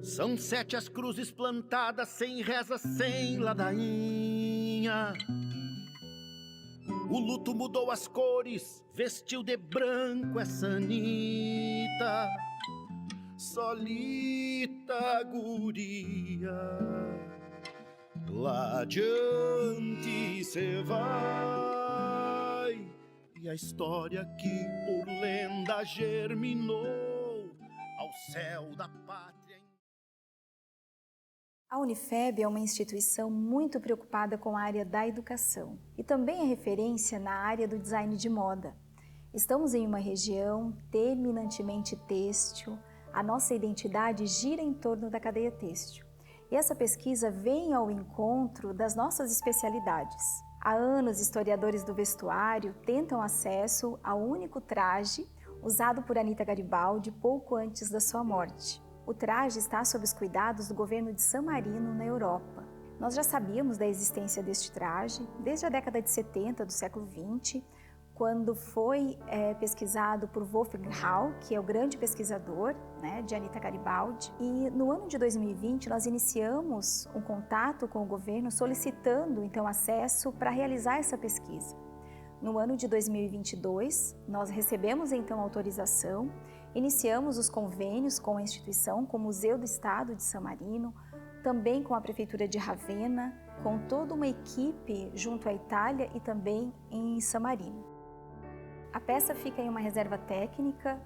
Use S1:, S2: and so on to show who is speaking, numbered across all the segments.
S1: São 7 as cruzes plantadas, sem reza, sem ladainha. O luto mudou as cores, vestiu de branco essa Anitta. Solita guria, lá adiante cê vai. E a história que por lenda germinou ao céu da pátria.
S2: A Unifeb é uma instituição muito preocupada com a área da educação e também é referência na área do design de moda. Estamos em uma região terminantemente têxtil, a nossa identidade gira em torno da cadeia têxtil. E essa pesquisa vem ao encontro das nossas especialidades. Há anos, historiadores do vestuário tentam acesso ao único traje usado por Anita Garibaldi pouco antes da sua morte. O traje está sob os cuidados do governo de San Marino, na Europa. Nós já sabíamos da existência deste traje desde a década de 70 do século XX, quando foi pesquisado por Wolfgang Hall, que é o grande pesquisador de Anita Garibaldi. E no ano de 2020 nós iniciamos um contato com o governo solicitando então acesso para realizar essa pesquisa. No ano de 2022 nós recebemos então autorização, iniciamos os convênios com a instituição, com o Museu do Estado de San Marino, também com a Prefeitura de Ravenna, com toda uma equipe junto à Itália e também em San Marino. A peça fica em uma reserva técnica,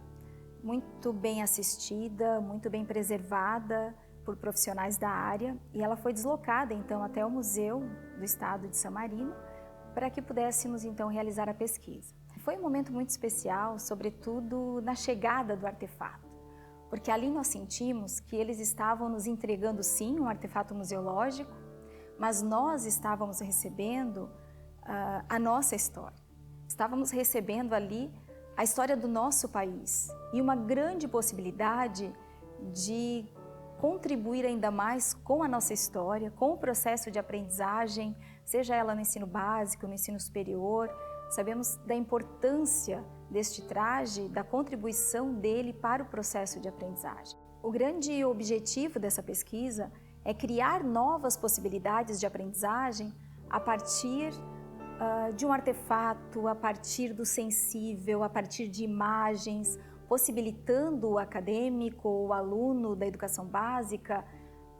S2: muito bem assistida, muito bem preservada por profissionais da área, e ela foi deslocada então até o Museu do Estado de San Marino para que pudéssemos então realizar a pesquisa. Foi um momento muito especial, sobretudo na chegada do artefato, porque ali nós sentimos que eles estavam nos entregando sim um artefato museológico, mas nós estávamos recebendo a nossa história. Estávamos recebendo ali a história do nosso país e uma grande possibilidade de contribuir ainda mais com a nossa história, com o processo de aprendizagem, seja ela no ensino básico, no ensino superior. Sabemos da importância deste traje, da contribuição dele para o processo de aprendizagem. O grande objetivo dessa pesquisa é criar novas possibilidades de aprendizagem a partir de um artefato, a partir do sensível, a partir de imagens, possibilitando o acadêmico ou o aluno da educação básica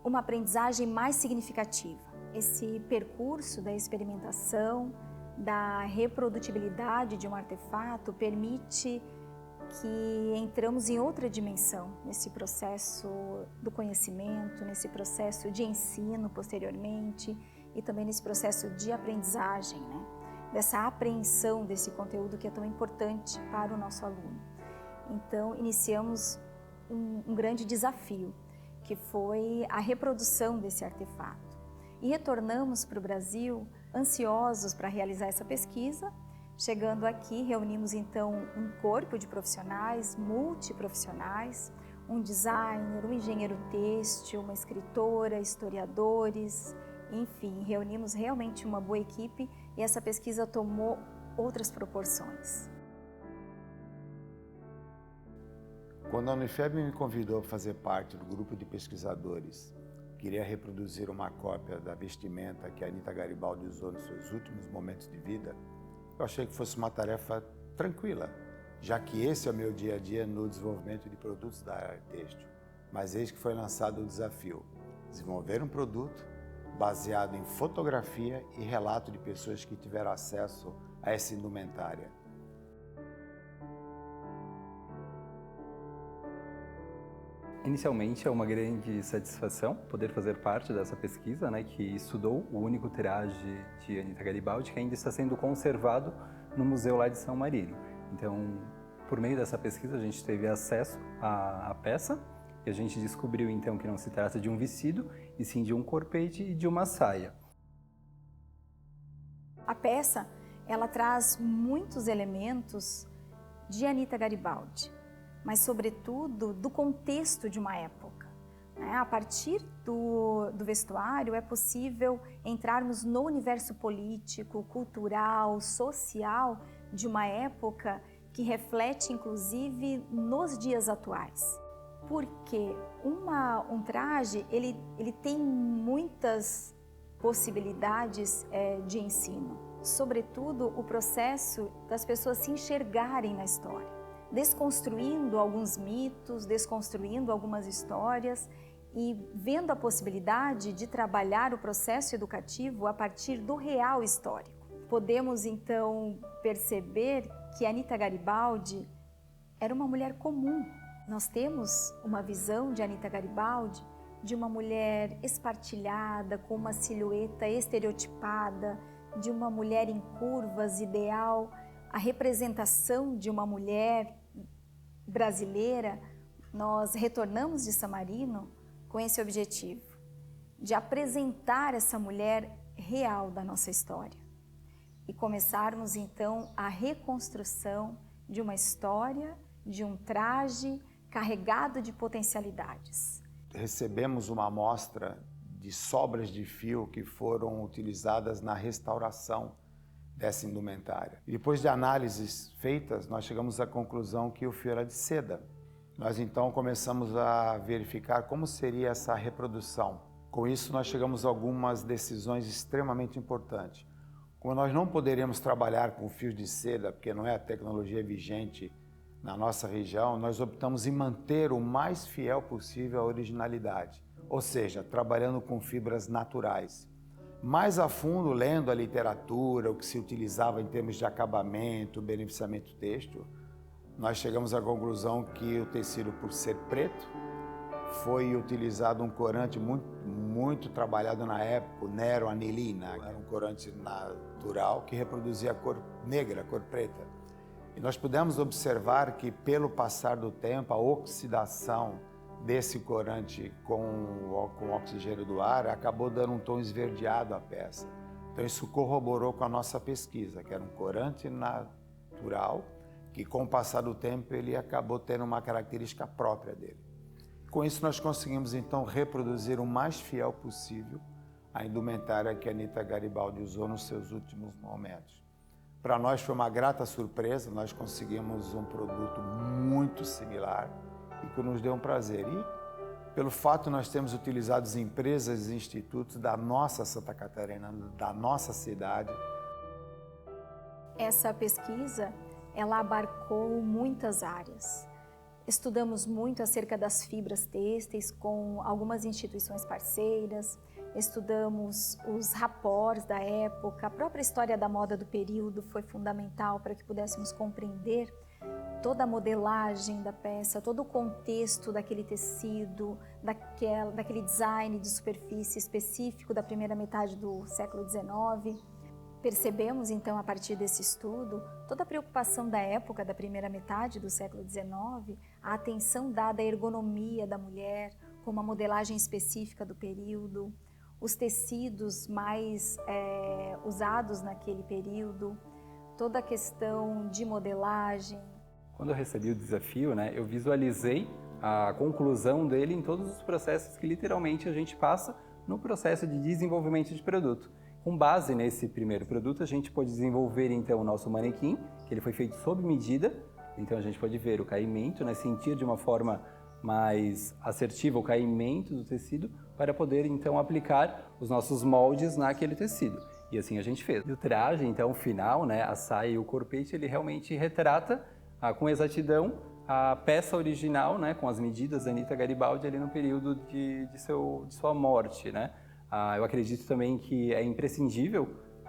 S2: uma aprendizagem mais significativa. Esse percurso da experimentação, da reprodutibilidade de um artefato permite que entramos em outra dimensão nesse processo do conhecimento, nesse processo de ensino posteriormente e também nesse processo de aprendizagem, dessa apreensão desse conteúdo que é tão importante para o nosso aluno. Então, iniciamos um grande desafio, que foi a reprodução desse artefato. E retornamos para o Brasil ansiosos para realizar essa pesquisa. Chegando aqui, reunimos então um corpo de profissionais, multiprofissionais, um designer, um engenheiro têxtil, uma escritora, historiadores, enfim, reunimos realmente uma boa equipe e essa pesquisa tomou outras proporções.
S3: Quando a Unifeb me convidou para fazer parte do grupo de pesquisadores, queria reproduzir uma cópia da vestimenta que a Anita Garibaldi usou nos seus últimos momentos de vida, eu achei que fosse uma tarefa tranquila, já que esse é o meu dia a dia no desenvolvimento de produtos da área têxtil. Mas eis que foi lançado o desafio: desenvolver um produto baseado em fotografia e relato de pessoas que tiveram acesso a essa indumentária.
S4: Inicialmente é uma grande satisfação poder fazer parte dessa pesquisa, que estudou o único traje de Anita Garibaldi, que ainda está sendo conservado no museu lá de San Marino. Então, por meio dessa pesquisa, a gente teve acesso à peça e a gente descobriu então que não se trata de um vestido, e sim de um corpete e de uma saia.
S2: A peça, ela traz muitos elementos de Anita Garibaldi, mas sobretudo do contexto de uma época. A partir do vestuário é possível entrarmos no universo político, cultural, social de uma época que reflete inclusive nos dias atuais. Porque um traje, ele tem muitas possibilidades de ensino. Sobretudo, o processo das pessoas se enxergarem na história, desconstruindo alguns mitos, desconstruindo algumas histórias e vendo a possibilidade de trabalhar o processo educativo a partir do real histórico. Podemos, então, perceber que Anita Garibaldi era uma mulher comum. Nós temos uma visão de Anita Garibaldi de uma mulher espartilhada, com uma silhueta estereotipada, de uma mulher em curvas, ideal. A representação de uma mulher brasileira, nós retornamos de San Marino com esse objetivo, de apresentar essa mulher real da nossa história e começarmos então a reconstrução de uma história, de um traje carregado de potencialidades.
S3: Recebemos uma amostra de sobras de fio que foram utilizadas na restauração dessa indumentária. E depois de análises feitas, nós chegamos à conclusão que o fio era de seda. Nós então começamos a verificar como seria essa reprodução. Com isso, nós chegamos a algumas decisões extremamente importantes. Como nós não poderíamos trabalhar com fios de seda, porque não é a tecnologia vigente na nossa região, nós optamos em manter o mais fiel possível à originalidade, ou seja, trabalhando com fibras naturais. Mais a fundo, lendo a literatura, o que se utilizava em termos de acabamento, beneficiamento têxtil, nós chegamos à conclusão que o tecido, por ser preto, foi utilizado um corante muito trabalhado na época, o Nero Anilina, era um corante natural que reproduzia a cor negra, a cor preta. E nós pudemos observar que, pelo passar do tempo, a oxidação desse corante com o oxigênio do ar acabou dando um tom esverdeado à peça. Então isso corroborou com a nossa pesquisa, que era um corante natural, que com o passar do tempo ele acabou tendo uma característica própria dele. Com isso nós conseguimos então reproduzir o mais fiel possível a indumentária que a Anita Garibaldi usou nos seus últimos momentos. Para nós foi uma grata surpresa, nós conseguimos um produto muito similar e que nos deu um prazer. E pelo fato de nós termos utilizado empresas e institutos da nossa Santa Catarina, da nossa cidade.
S2: Essa pesquisa, ela abarcou muitas áreas. Estudamos muito acerca das fibras têxteis com algumas instituições parceiras, estudamos os rapports da época, a própria história da moda do período foi fundamental para que pudéssemos compreender toda a modelagem da peça, todo o contexto daquele tecido, daquele design de superfície específico da primeira metade do século XIX. Percebemos, então, a partir desse estudo, toda a preocupação da época, da primeira metade do século XIX, a atenção dada à ergonomia da mulher, com uma modelagem específica do período, os tecidos mais usados naquele período, toda a questão de modelagem.
S4: Quando eu recebi o desafio, eu visualizei a conclusão dele em todos os processos que literalmente a gente passa no processo de desenvolvimento de produto. Com base nesse primeiro produto, a gente pode desenvolver então o nosso manequim, que ele foi feito sob medida, então a gente pode ver o caimento, sentir de uma forma mais assertiva o caimento do tecido para poder então aplicar os nossos moldes naquele tecido. E assim a gente fez. O traje, então, final, a saia e o corpete, ele realmente retrata com exatidão a peça original, com as medidas da Anita Garibaldi ali no período de sua morte, Eu acredito também que é imprescindível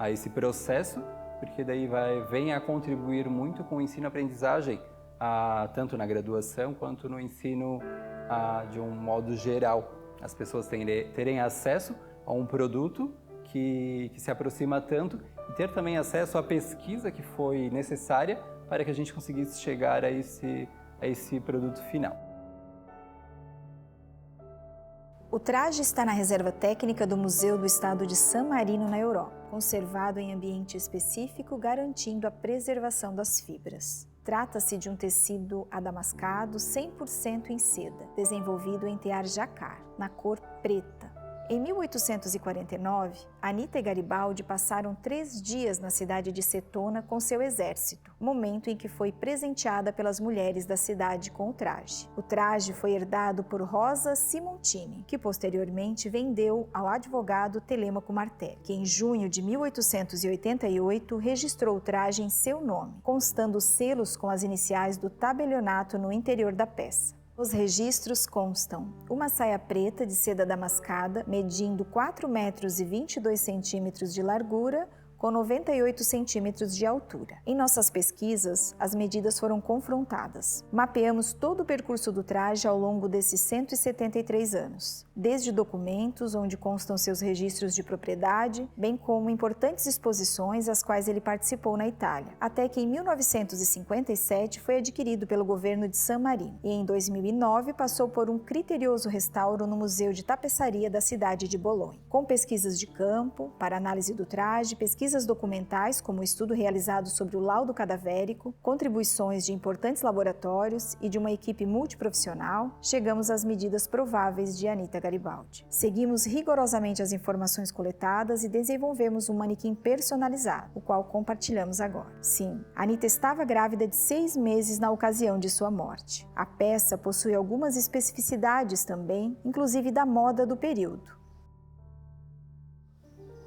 S4: esse processo, porque daí vem a contribuir muito com o ensino-aprendizagem, tanto na graduação quanto no ensino de um modo geral. As pessoas terem acesso a um produto que se aproxima tanto e ter também acesso à pesquisa que foi necessária para que a gente conseguisse chegar a esse produto final.
S2: O traje está na reserva técnica do Museu do Estado de San Marino, na Europa, conservado em ambiente específico, garantindo a preservação das fibras. Trata-se de um tecido adamascado 100% em seda, desenvolvido em tear jacquard, na cor preta. Em 1849, Anita e Garibaldi passaram 3 dias na cidade de Cetona com seu exército, momento em que foi presenteada pelas mulheres da cidade com o traje. O traje foi herdado por Rosa Simontini, que posteriormente vendeu ao advogado Telêmaco Martelli, que em junho de 1888 registrou o traje em seu nome, constando selos com as iniciais do tabelionato no interior da peça. Os registros constam uma saia preta de seda damascada, medindo 4 metros e 22 centímetros de largura, com 98 centímetros de altura. Em nossas pesquisas, as medidas foram confrontadas. Mapeamos todo o percurso do traje ao longo desses 173 anos, desde documentos onde constam seus registros de propriedade, bem como importantes exposições às quais ele participou na Itália, até que em 1957 foi adquirido pelo governo de San Marino e em 2009 passou por um criterioso restauro no Museu de Tapeçaria da cidade de Bolonha. Com pesquisas de campo, para análise do traje, pesquisas documentais, como o estudo realizado sobre o laudo cadavérico, contribuições de importantes laboratórios e de uma equipe multiprofissional, chegamos às medidas prováveis de Anita Garibaldi. Seguimos rigorosamente as informações coletadas e desenvolvemos um manequim personalizado, o qual compartilhamos agora. Sim, Anita estava grávida de 6 meses na ocasião de sua morte. A peça possui algumas especificidades também, inclusive da moda do período.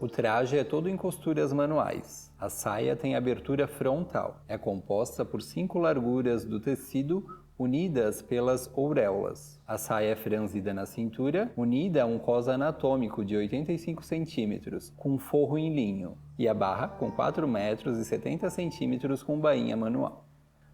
S4: O traje é todo em costuras manuais. A saia tem abertura frontal. É composta por 5 larguras do tecido unidas pelas auréolas. A saia é franzida na cintura, unida a um cós anatômico de 85 centímetros, com forro em linho, e a barra com 4 metros e 70 centímetros com bainha manual.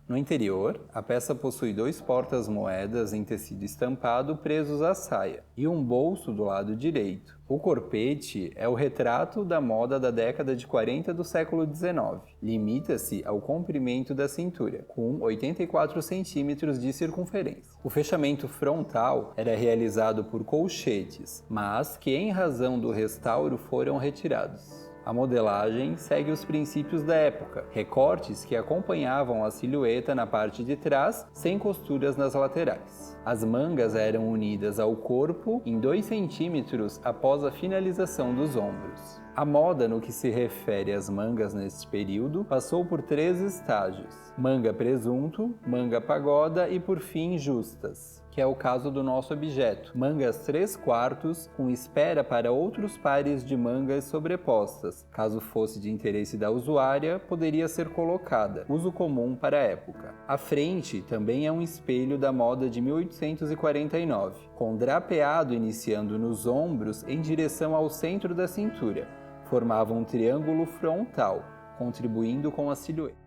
S4: No interior, a peça possui 2 portas-moedas em tecido estampado presos à saia e um bolso do lado direito. O corpete é o retrato da moda da década de 40 do século XIX. Limita-se ao comprimento da cintura, com 84 centímetros de circunferência. O fechamento frontal era realizado por colchetes, mas que em razão do restauro foram retirados. A modelagem segue os princípios da época, recortes que acompanhavam a silhueta na parte de trás, sem costuras nas laterais. As mangas eram unidas ao corpo em 2 centímetros após a finalização dos ombros. A moda no que se refere às mangas neste período passou por 3 estágios: manga presunto, manga pagoda e por fim justas, que é o caso do nosso objeto, mangas 3/4 com espera para outros pares de mangas sobrepostas. Caso fosse de interesse da usuária, poderia ser colocada, uso comum para a época. A frente também é um espelho da moda de 1849, com drapeado iniciando nos ombros em direção ao centro da cintura. Formava um triângulo frontal, contribuindo com a silhueta.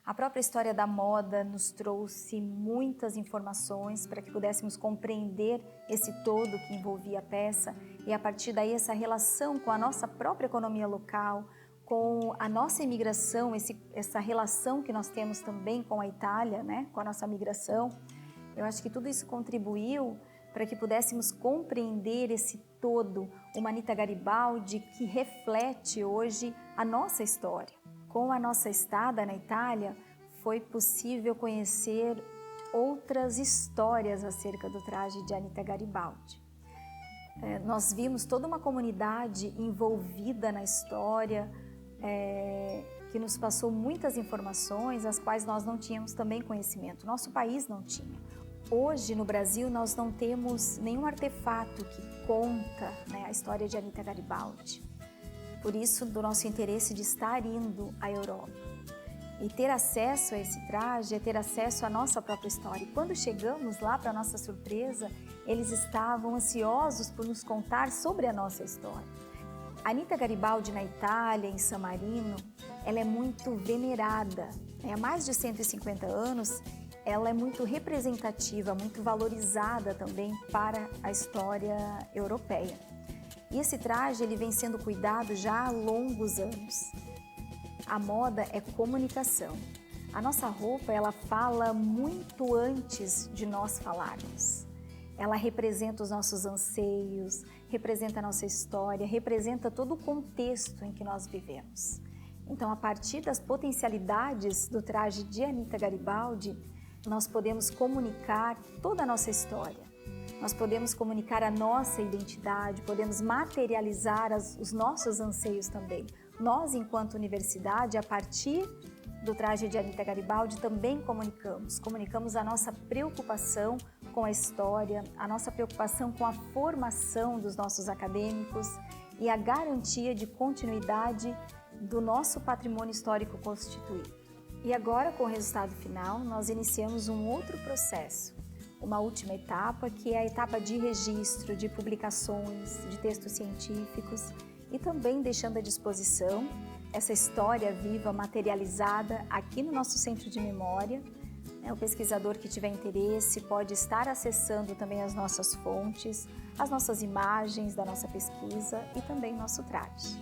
S2: A própria história da moda nos trouxe muitas informações para que pudéssemos compreender esse todo que envolvia a peça e, a partir daí, essa relação com a nossa própria economia local, com a nossa imigração, essa relação que nós temos também com a Itália, né, com a nossa migração. Eu acho que tudo isso contribuiu para que pudéssemos compreender esse todo, uma Anita Garibaldi que reflete hoje a nossa história. Com a nossa estada na Itália, foi possível conhecer outras histórias acerca do traje de Anita Garibaldi. Nós vimos toda uma comunidade envolvida na história, que nos passou muitas informações, as quais nós não tínhamos também conhecimento. Nosso país não tinha. Hoje, no Brasil, nós não temos nenhum artefato que conta, né, a história de Anita Garibaldi. Por isso, do nosso interesse de estar indo à Europa. E ter acesso a esse traje é ter acesso à nossa própria história. E quando chegamos lá, para nossa surpresa, eles estavam ansiosos por nos contar sobre a nossa história. A Anita Garibaldi na Itália, em San Marino, ela é muito venerada. Há mais de 150 anos, ela é muito representativa, muito valorizada também para a história europeia. E esse traje ele vem sendo cuidado já há longos anos. A moda é comunicação. A nossa roupa ela fala muito antes de nós falarmos. Ela representa os nossos anseios, representa a nossa história, representa todo o contexto em que nós vivemos. Então, a partir das potencialidades do traje de Anita Garibaldi, nós podemos comunicar toda a nossa história. Nós podemos comunicar a nossa identidade, podemos materializar os nossos anseios também. Nós, enquanto universidade, a partir do traje de Anita Garibaldi, também comunicamos a nossa preocupação com a história, a nossa preocupação com a formação dos nossos acadêmicos e a garantia de continuidade do nosso patrimônio histórico constituído. E agora, com o resultado final, nós iniciamos um outro processo, uma última etapa, que é a etapa de registro de publicações, de textos científicos e também deixando à disposição essa história viva, materializada aqui no nosso centro de memória. O pesquisador que tiver interesse pode estar acessando também as nossas fontes, as nossas imagens da nossa pesquisa e também nosso traje.